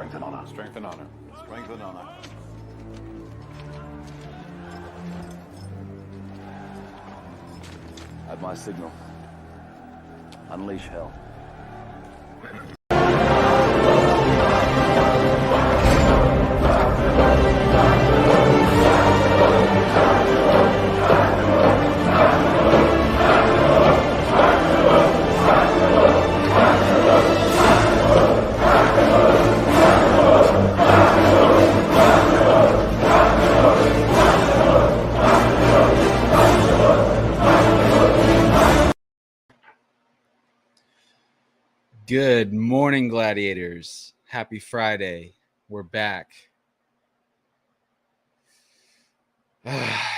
Strength and honor. Strength and honor. Strength and honor. At my signal, unleash hell. Good morning, gladiators. Happy Friday. We're back.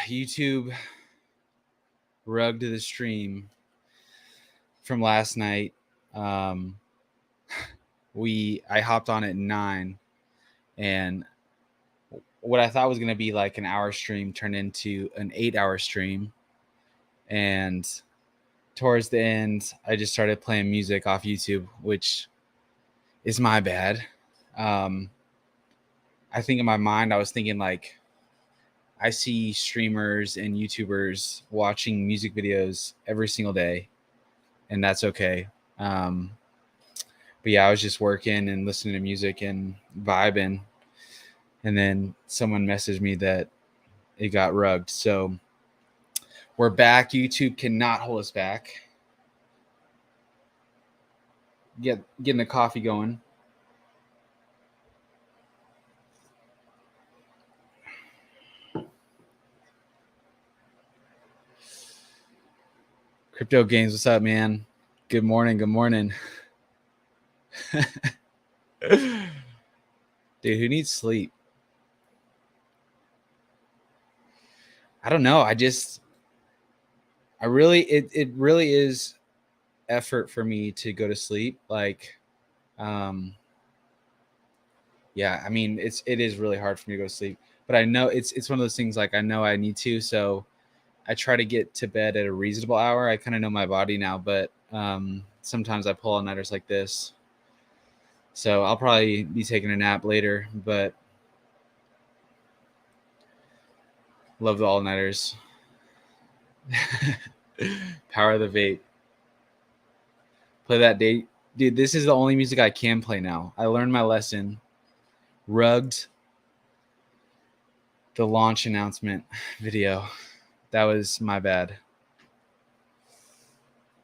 YouTube rugged the stream from last night. I hopped on at 9, and what I thought was going to be like an hour stream turned into an 8-hour stream. And towards the end, I just started playing music off YouTube, which is my bad. I think in my mind, I was thinking like, I see streamers and YouTubers watching music videos every single day, and that's okay. But yeah, I was just working and listening to music and vibing, and then someone messaged me that it got rugged. So we're back. YouTube cannot hold us back. Getting the coffee going. Crypto Games, what's up, man? Good morning. Good morning. Dude, who needs sleep? I don't know. It really is effort for me to go to sleep. Like, yeah, I mean, it is really hard for me to go to sleep, but I know it's one of those things, like, I know I need to, so I try to get to bed at a reasonable hour. I kind of know my body now, but sometimes I pull all-nighters like this. So I'll probably be taking a nap later, but love the all-nighters. Power of the vape. Play that date. Dude, this is the only music I can play now. I learned my lesson. Rugged the launch announcement video. That was my bad.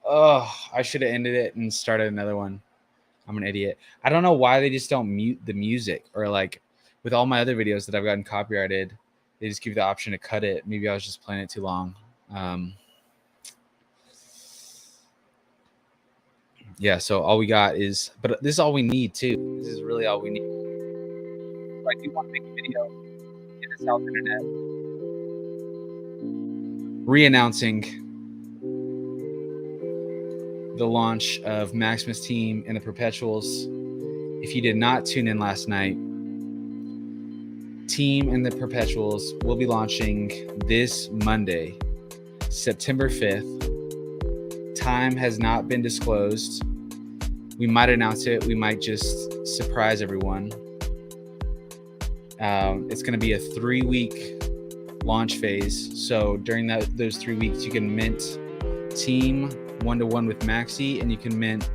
Oh, I should have ended it and started another one. I'm an idiot. I don't know why they just don't mute the music, or like with all my other videos that I've gotten copyrighted, they just give you the option to cut it. Maybe I was just playing it too long. Yeah, so all we got is, but this is all we need too. This is really all we need. If I do want to make a video in the South Internet re-announcing the launch of Maximus Team and the Perpetuals. If you did not tune in last night, Team and the Perpetuals will be launching this Monday, September 5th. Time has not been disclosed. We might announce it. We might just surprise everyone. It's going to be a 3-week launch phase. So during those 3 weeks, you can mint Team 1-to-1 with Maxi, and you can mint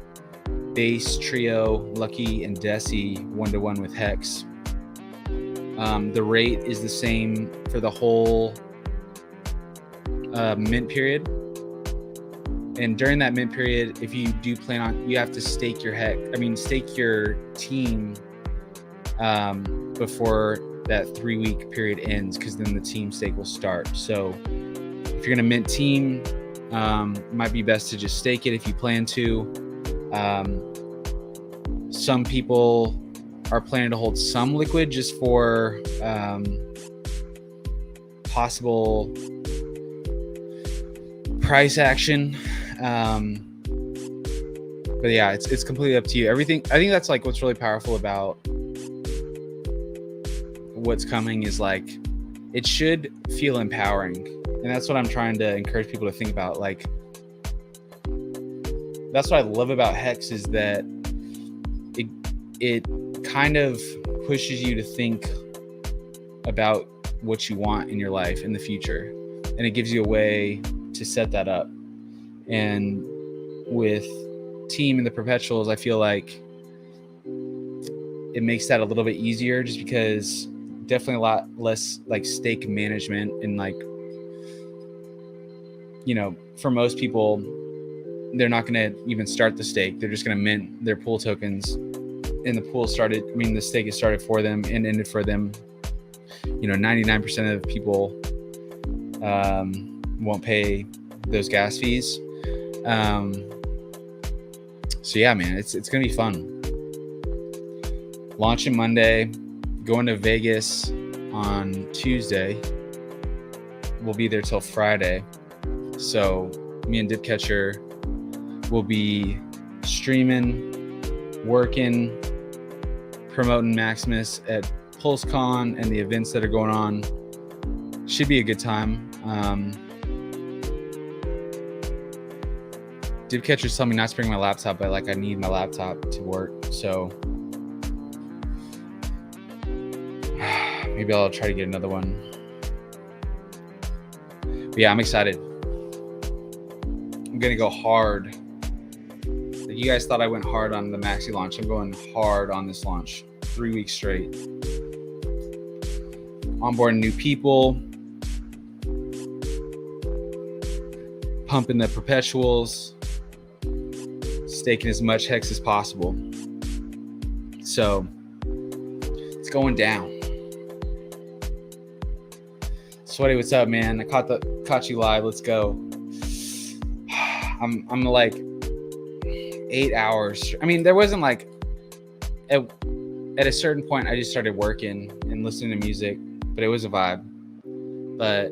Base, Trio, Lucky, and Desi 1-to-1 with Hex. The rate is the same for the whole mint period. And during that mint period, if you do plan on, you have to stake your team before that 3-week period ends, because then the team stake will start. So if you're gonna mint team, it might be best to just stake it if you plan to. Some people are planning to hold some liquid just for possible price action. But yeah, it's completely up to you. I think that's like what's really powerful about what's coming is like, it should feel empowering. And that's what I'm trying to encourage people to think about. Like, that's what I love about Hex, is that it kind of pushes you to think about what you want in your life in the future, and it gives you a way to set that up. And with Team and the Perpetuals, I feel like it makes that a little bit easier, just because definitely a lot less like stake management, and like, you know, for most people, they're not going to even start the stake. They're just going to mint their pool tokens, and the stake is started for them and ended for them. You know, 99% of people won't pay those gas fees. So yeah, man, it's going to be fun. Launching Monday, going to Vegas on Tuesday. We'll be there till Friday. So me and Dipcatcher will be streaming, working, promoting Maximus at PulseCon and the events that are going on. Should be a good time. Dipcatcher's telling me not to bring my laptop, but like I need my laptop to work. So maybe I'll try to get another one. But yeah, I'm excited. I'm gonna go hard. Like, you guys thought I went hard on the Maxi launch. I'm going hard on this launch. 3 weeks straight. Onboarding new people. Pumping the Perpetuals. Staking as much hex as possible. So it's going down. Sweaty, what's up, man? I caught you live. Let's go. I'm like 8 hours. I mean, there wasn't like at a certain point I just started working and listening to music, but it was a vibe. But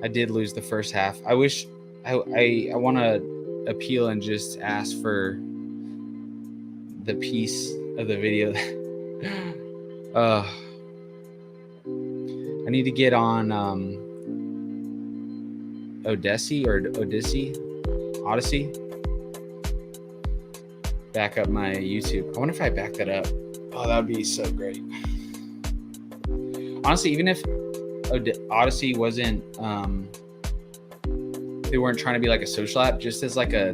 I did lose the first half. I wish I want to appeal and just ask for the piece of the video. I need to get on Odyssey. Back up my YouTube. I wonder if I back that up. Oh, that would be so great. Honestly, even if Odyssey wasn't, they weren't trying to be like a social app, just as like a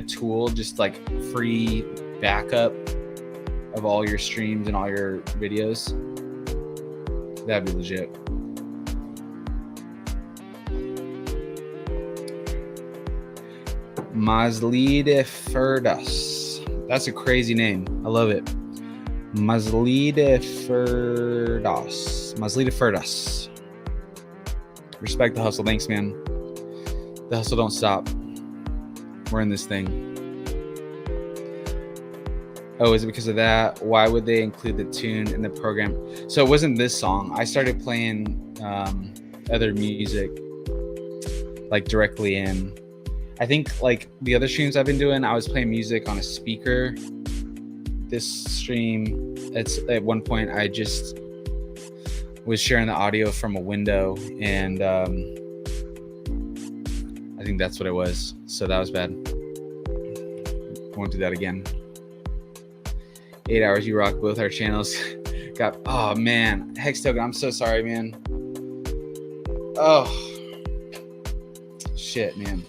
tool, just like free backup of all your streams and all your videos, that'd be legit. Mazlideferdas. That's a crazy name. I love it. Mazlideferdas. Respect the hustle. Thanks, man. The hustle don't stop. We're in this thing. Oh, is it because of that? Why would they include the tune in the program? So it wasn't this song. I started playing other music like directly in. I think like the other streams I've been doing, I was playing music on a speaker. This stream, at one point I just was sharing the audio from a window, and I think that's what it was. So that was bad. Won't do that again. 8 hours, you rock both our channels. Oh man, Hex Token, I'm so sorry, man. Oh shit, man.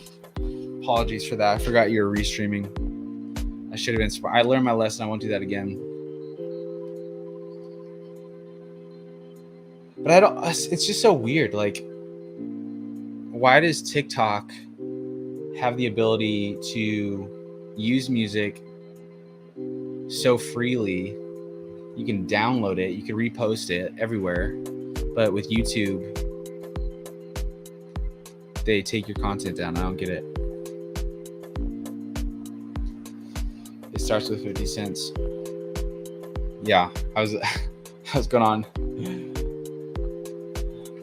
Apologies for that. I forgot you were restreaming. I should have been. I learned my lesson. I won't do that again. But I don't. It's just so weird. Like, why does TikTok have the ability to use music so freely? You can download it. You can repost it everywhere. But with YouTube, they take your content down. I don't get it. It starts with 50 cents. Yeah, I was going on.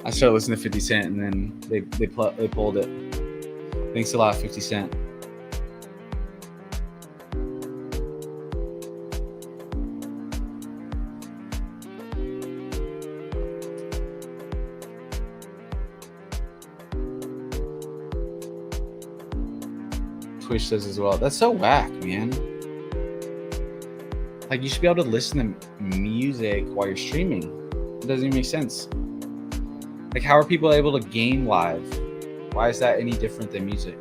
I started listening to 50 Cent, and then they pulled it. Thanks a lot, 50 Cent. Twitch says as well. That's so whack, man. Like, you should be able to listen to music while you're streaming. It doesn't even make sense. Like, how are people able to game live? Why is that any different than music?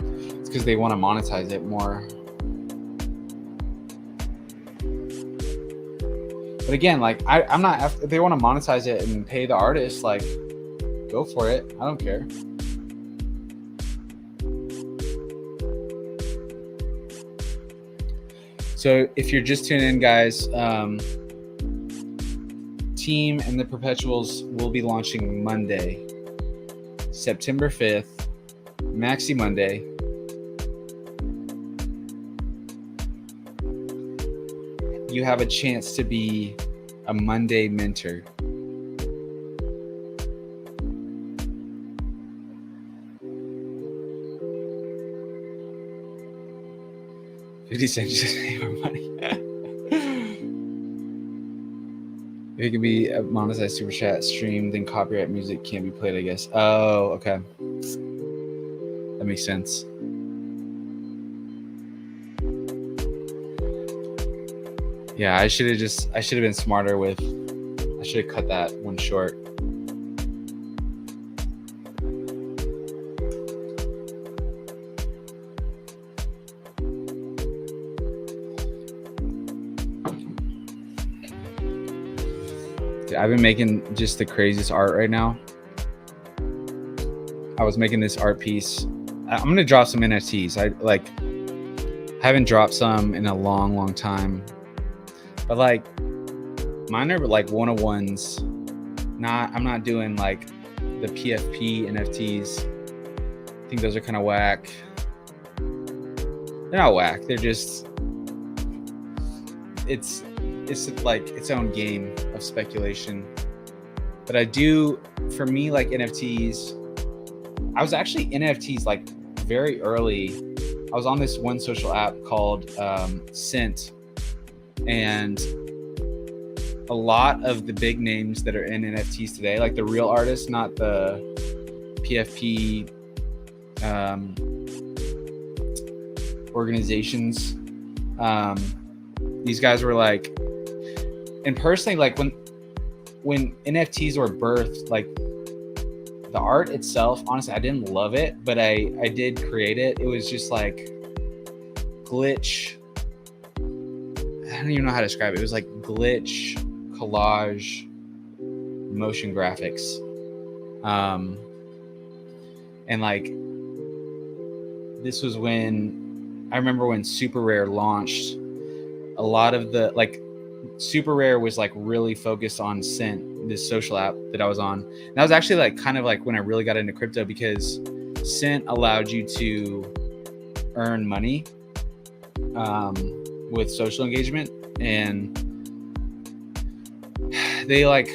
It's because they want to monetize it more. But again, like, I'm not, if they want to monetize it and pay the artist, like, go for it. I don't care. So if you're just tuning in, guys, Team and the Perpetuals will be launching Monday, September 5th, Maxi Monday. You have a chance to be a Monday mentor. $0.50 just made more money. If it can be a monetized super chat stream, then copyright music can't be played, I guess. Oh, okay. That makes sense. Yeah, I should have been smarter with, I should have cut that one short. I've been making just the craziest art right now. I was making this art piece. I'm gonna drop some NFTs. I haven't dropped some in a long time. But like, mine are like 101s. I'm not doing like the PFP NFTs. I think those are kind of whack. They're not whack. They're just, it's like its own game of speculation. But I do, for me, like NFTs, I was actually NFTs like very early. I was on this one social app called Scent, and a lot of the big names that are in NFTs today, like the real artists, not the PFP organizations, these guys were like, and personally, like when NFTs were birthed, like the art itself, honestly, I didn't love it, but I did create it. It was just like glitch. I don't even know how to describe it. It was like glitch, collage, motion graphics. And like, this was when, I remember when Super Rare launched, a lot of the, like, Super Rare was like really focused on Scent, this social app that I was on. And that was actually like kind of like when I really got into crypto, because Scent allowed you to earn money with social engagement, and they like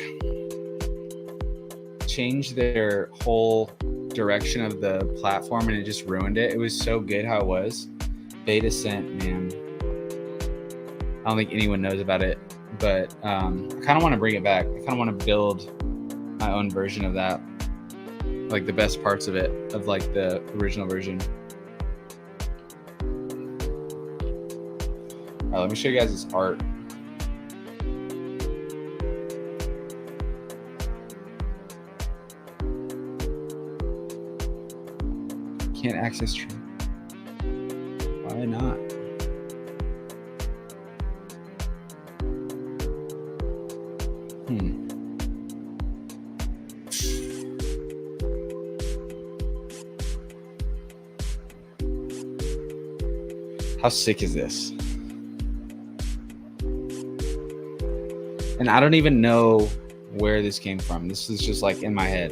changed their whole direction of the platform, and it just ruined it. It was so good how it was. Beta Scent, man. I don't think anyone knows about it, but I kind of want to bring it back. I kind of want to build my own version of that, like the best parts of it, of like the original version. All right, let me show you guys this art. Can't access stream. Why not? How sick is this? And I don't even know where this came from. This is just like in my head.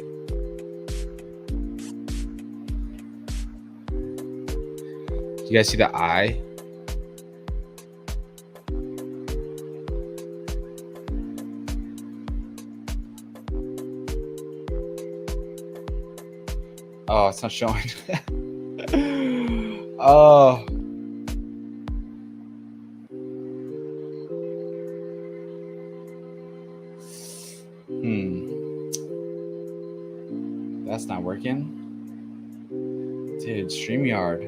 Do you guys see the eye? Oh, it's not showing. Oh. That's not working. Dude, StreamYard.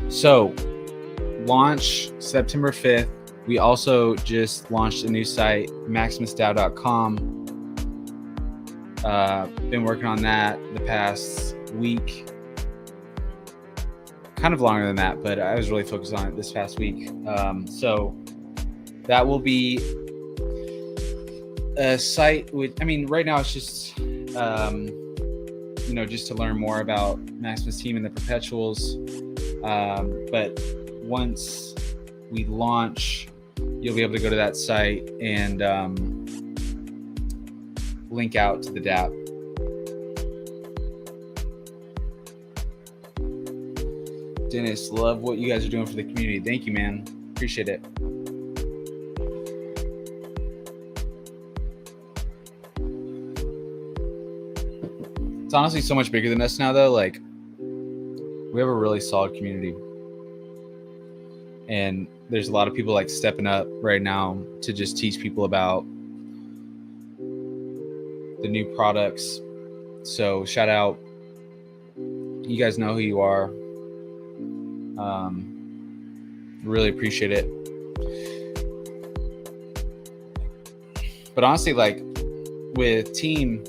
So launch September 5th. We also just launched a new site, MaximusDAO.com. Been working on that the past week. Kind of longer than that, but I was really focused on it this past week. So that will be a site with, I mean, right now it's just, just to learn more about Maximus team and the Perpetuals. But once we launch, you'll be able to go to that site and link out to the DApp. Dennis, love what you guys are doing for the community. Thank you, man. Appreciate it. It's honestly so much bigger than us now, though. Like, we have a really solid community. And there's a lot of people like stepping up right now to just teach people about the new products. So shout out. You guys know who you are. Really appreciate it. But honestly, like with team,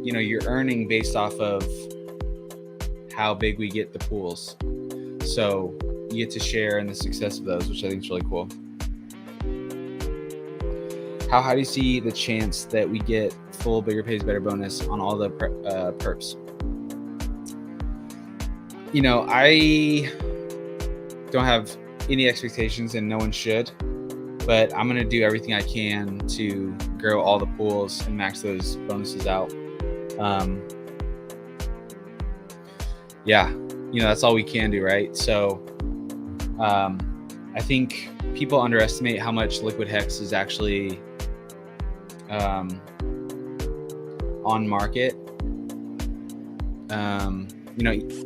you're earning based off of how big we get the pools. So you get to share in the success of those, which I think is really cool. How high do you see the chance that we get full bigger pays better bonus on all the perps? I don't have any expectations, and no one should, but I'm going to do everything I can to grow all the pools and max those bonuses out. That's all we can do, right? So I think people underestimate how much liquid hex is actually on market.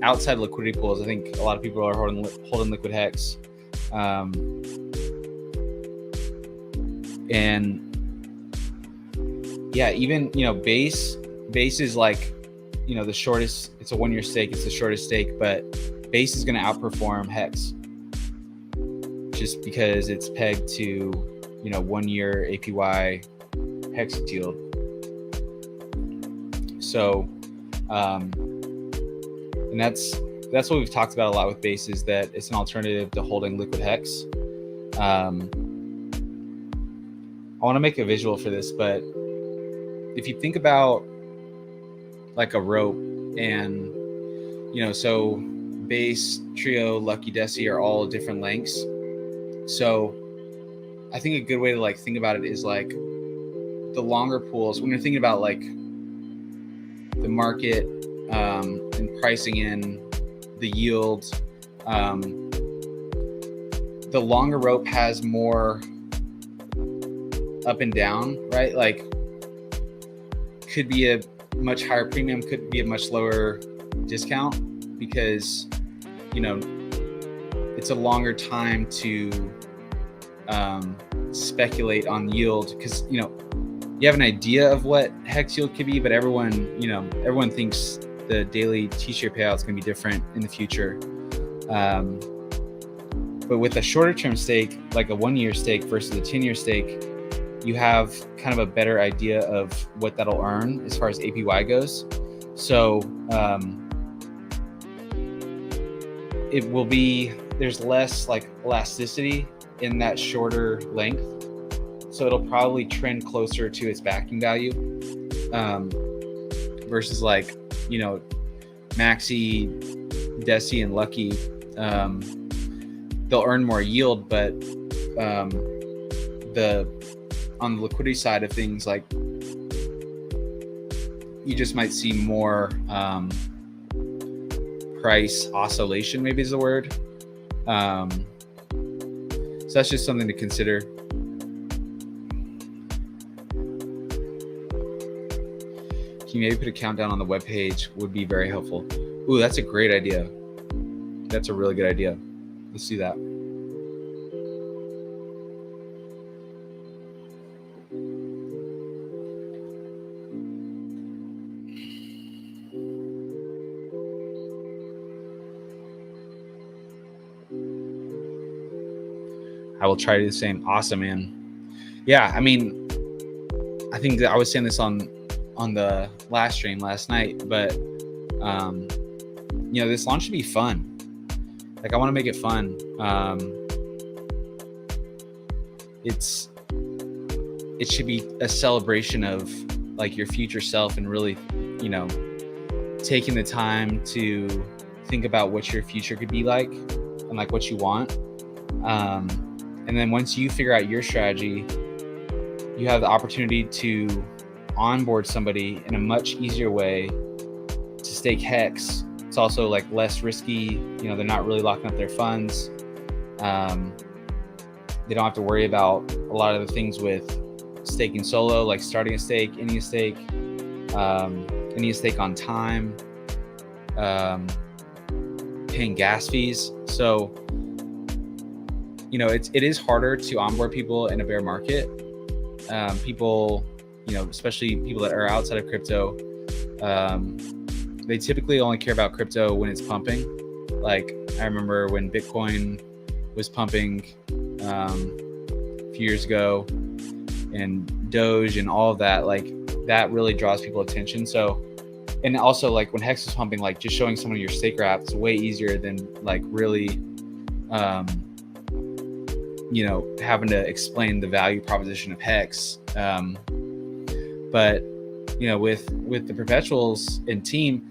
Outside liquidity pools, I think a lot of people are holding liquid hex. Base is like, the shortest. It's a 1-year stake. It's the shortest stake, but base is going to outperform hex just because it's pegged to 1-year APY hex yield. So and that's what we've talked about a lot with base, is that it's an alternative to holding liquid hex. I want to make a visual for this, but if you think about like a rope, and so base, trio, lucky, desi are all different lengths. So I think a good way to like think about it is like the longer pools, when you're thinking about like the market and pricing in the yield, the longer rope has more up and down, right? Like could be a much higher premium, could be a much lower discount, because it's a longer time to speculate on yield, because you have an idea of what hex yield could be, but everyone thinks the daily T-share payout is going to be different in the future. But with a shorter term stake, like a 1-year stake versus a 10-year stake, you have kind of a better idea of what that'll earn as far as APY goes. So it will be, there's less like elasticity in that shorter length. So it'll probably trend closer to its backing value versus like, Maxi, Desi, and Lucky. They'll earn more yield, but on the liquidity side of things, like you just might see more price oscillation, maybe is the word. So that's just something to consider. Can you maybe put a countdown on the webpage? Would be very helpful. Ooh, that's a great idea. That's a really good idea. Let's do that. I will try to do the same. Awesome, man. Yeah, I mean, I think that I was saying this on the last stream last night, but you know, this launch should be fun. Like, I want to make it fun. It should be a celebration of like your future self, and really, you know, taking the time to think about what your future could be like and like what you want. And then once you figure out your strategy, you have the opportunity to onboard somebody in a much easier way to stake Hex. It's also like less risky. You know, they're not really locking up their funds. They don't have to worry about a lot of the things with staking solo, like starting a stake, ending a stake, ending a stake on time, paying gas fees. So, you know, it is harder to onboard people in a bear market. People, you know, especially people that are outside of crypto, they typically only care about crypto when it's pumping. Like, I remember when Bitcoin was pumping a few years ago, and Doge and all of that, like that really draws people attention. So, and also like when Hex is pumping, like just showing someone your staker app is way easier than like really, you know, having to explain the value proposition of Hex. But you know, with the Perpetuals and Team,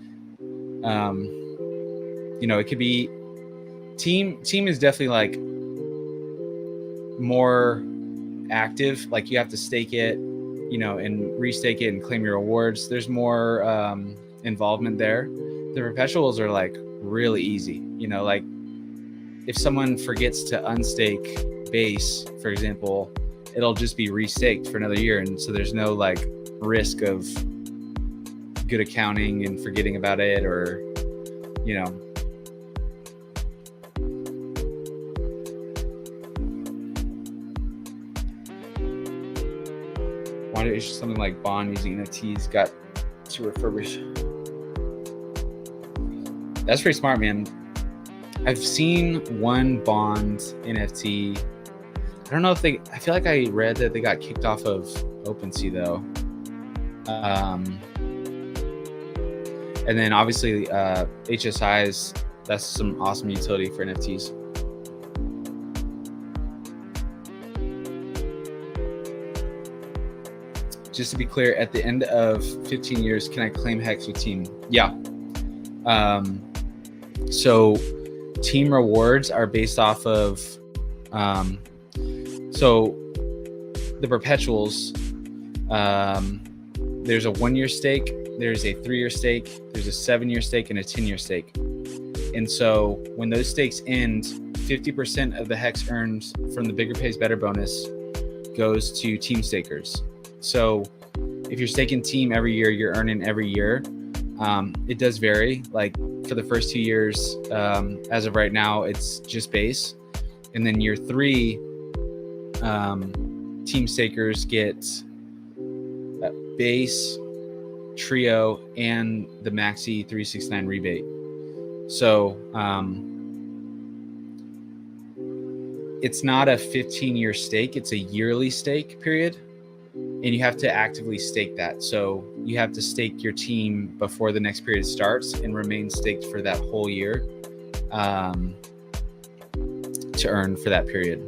you know, it could be Team is definitely like more active. Like you have to stake it, you know, and restake it and claim your rewards. There's more involvement there. The Perpetuals are like really easy. You know, like if someone forgets to unstake base, for example, it'll just be restaked for another year, and so there's no like risk of good accounting and forgetting about it, or you know. Why do issue something like Bond using NFTs got to refurbish? That's pretty smart, man. I've seen one Bond NFT. I don't know if I feel like I read that they got kicked off of OpenSea though. And then obviously HSIs, that's some awesome utility for NFTs. Just to be clear, at the end of 15 years, can I claim Hex with Team? Yeah. So Team rewards are based off of, so the Perpetuals, there's a 1-year stake, there's a 3-year stake, there's a 7-year stake, and a 10-year stake. And so when those stakes end, 50% of the Hex earned from the Bigger Pays Better bonus goes to Team stakers. So if you're staking Team every year, you're earning every year. It does vary. Like for the first 2 years, as of right now, it's just base. And then year 3, Team stakers get base, trio, and the Maxi 369 rebate. So it's not a 15-year stake, it's a yearly stake period. And you have to actively stake that. So you have to stake your team before the next period starts and remain staked for that whole year to earn for that period.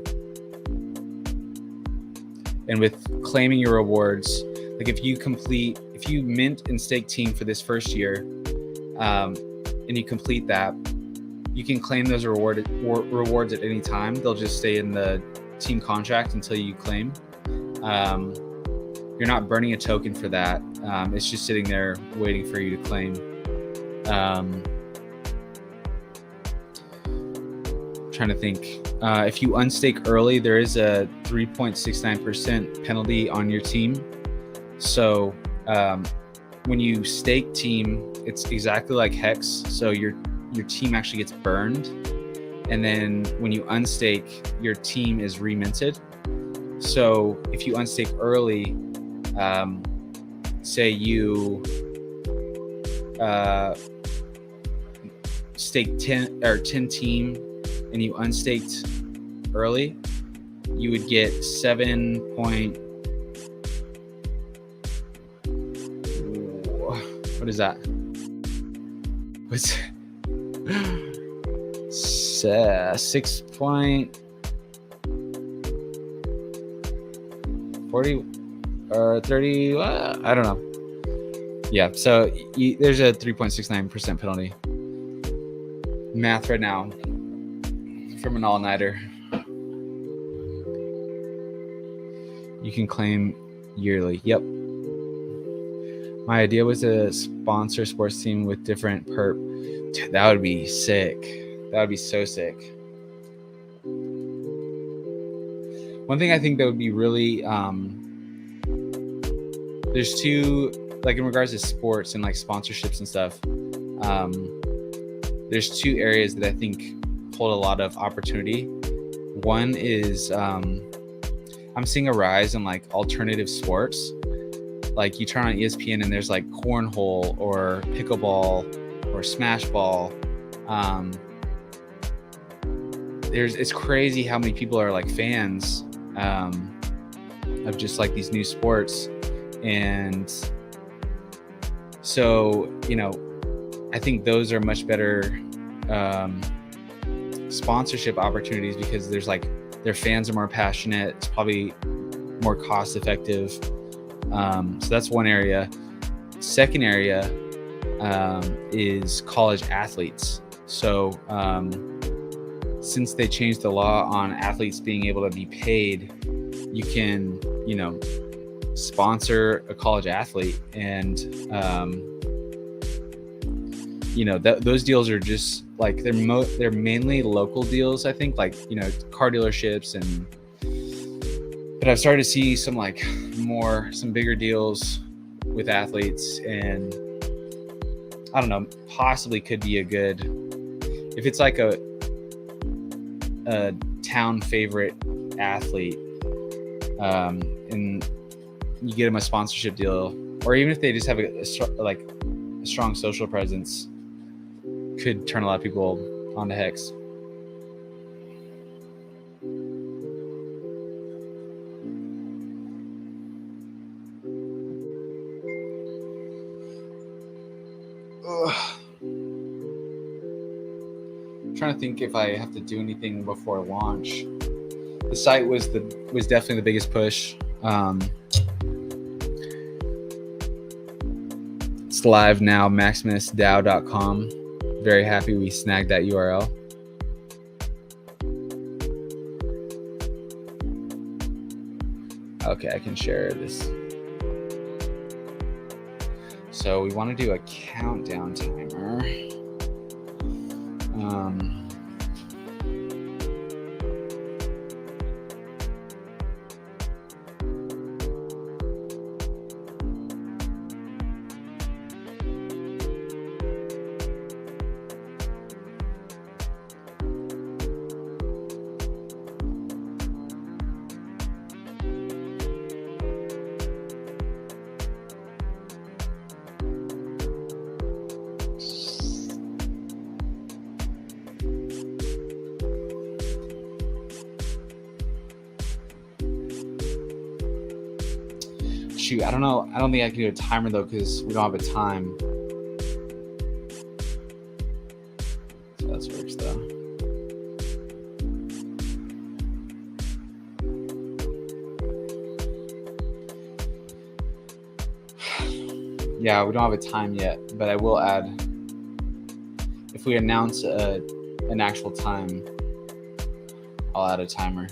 And with claiming your rewards, like if you mint and stake Team for this first year, and you complete that, you can claim those rewards at any time. They'll just stay in the Team contract until you claim. You're not burning a token for that. It's just sitting there waiting for you to claim. Trying to think. If you unstake early, there is a 3.69% penalty on your team. So when you stake Team, it's exactly like Hex. So your team actually gets burned. And then when you unstake, your team is reminted. So if you unstake early, say you stake 10 Team and you unstaked early, you would get 7 point. What is that? What's 6.40 or 30? I don't know. Yeah, so there's a 3.69% penalty. Math right now from an all-nighter. You can claim yearly. Yep. My idea was to sponsor a sports team with different perp. Dude, that would be sick. That would be so sick. One thing I think that would be really there's two, like in regards to sports and like sponsorships and stuff, there's two areas that I think hold a lot of opportunity. One is I'm seeing a rise in like alternative sports. Like you turn on ESPN and there's like cornhole or pickleball or smash ball. It's crazy how many people are like fans of just like these new sports. And so, you know, I think those are much better sponsorship opportunities because there's like their fans are more passionate. It's probably more cost effective. So that's one area. Second area is college athletes. So since they changed the law on athletes being able to be paid, you can, you know, sponsor a college athlete, and you know, those deals are just like they're mainly local deals, I think, like, you know, car dealerships, but I've started to see some bigger deals with athletes, and I don't know, possibly could be a good, if it's like a town favorite athlete, and you get them a sponsorship deal, or even if they just have a strong social presence, could turn a lot of people onto Hex. I'm trying to think if I have to do anything before launch. The site was definitely the biggest push. It's live now, maximusdao.com. Very happy we snagged that URL. Okay, I can share this. So we want to do a countdown timer. Shoot, I don't know. I don't think I can do a timer though, because we don't have a time. So that works though. Yeah, we don't have a time yet, but I will add, if we announce an actual time, I'll add a timer.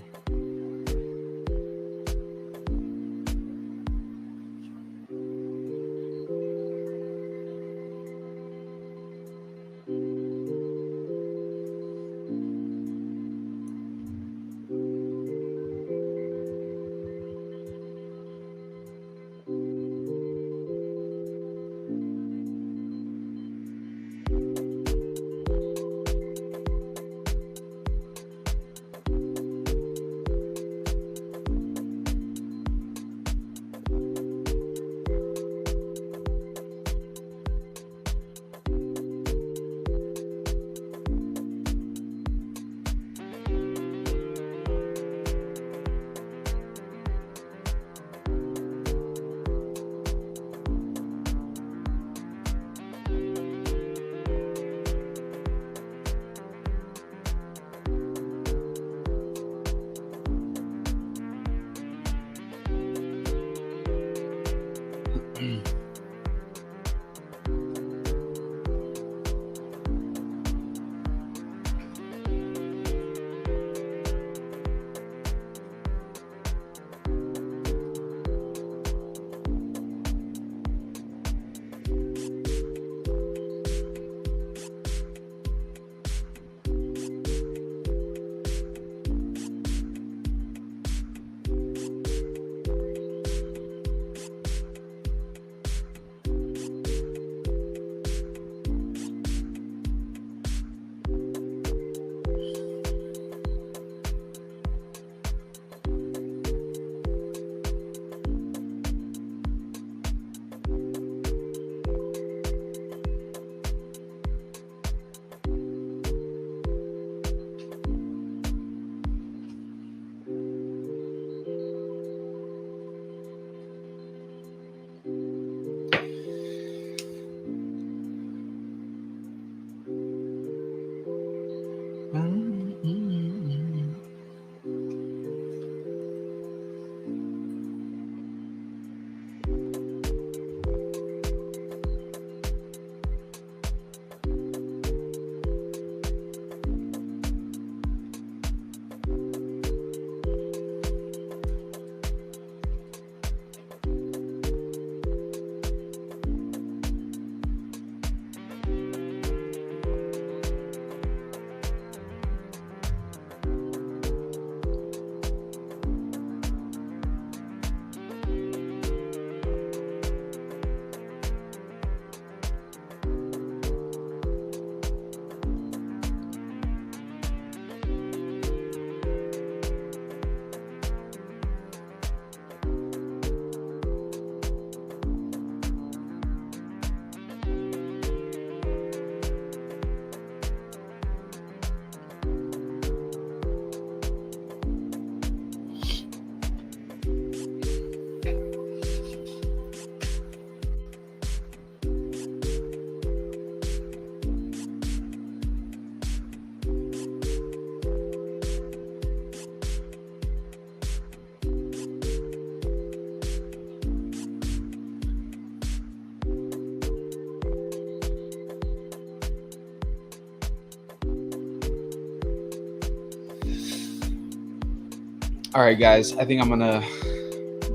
All right, guys, I think I'm gonna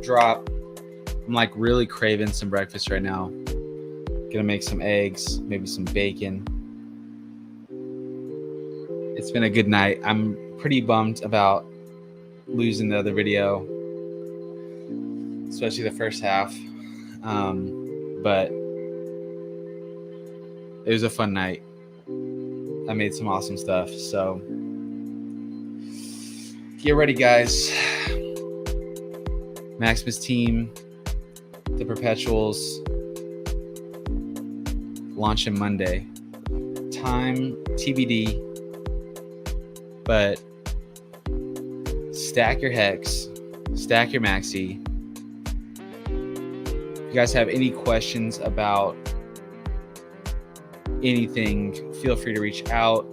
drop. I'm like really craving some breakfast right now. Gonna make some eggs, maybe some bacon. It's been a good night. I'm pretty bummed about losing the other video, especially the first half. But it was a fun night. I made some awesome stuff. So get ready, guys. Maximus team, the Perpetuals, launching Monday. Time TBD, but stack your Hex, stack your Maxi. If you guys have any questions about anything, feel free to reach out.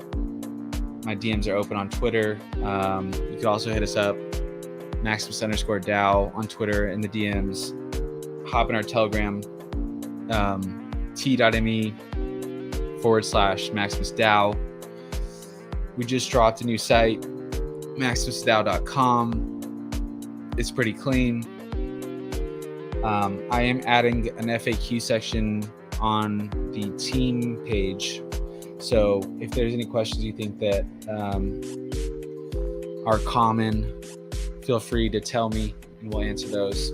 My DMs are open on Twitter. You could also hit us up, Maximus_DAO on Twitter in the DMs. Hop in our Telegram, t.me/Maximus DAO. We just dropped a new site, MaximusDAO.com. It's pretty clean. I am adding an FAQ section on the team page. So if there's any questions you think that are common, feel free to tell me and we'll answer those.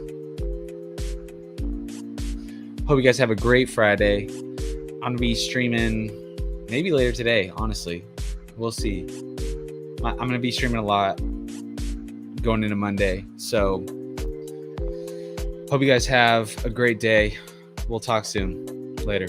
Hope you guys have a great Friday. I'm going to be streaming maybe later today, honestly. We'll see. I'm going to be streaming a lot going into Monday. So hope you guys have a great day. We'll talk soon. Later.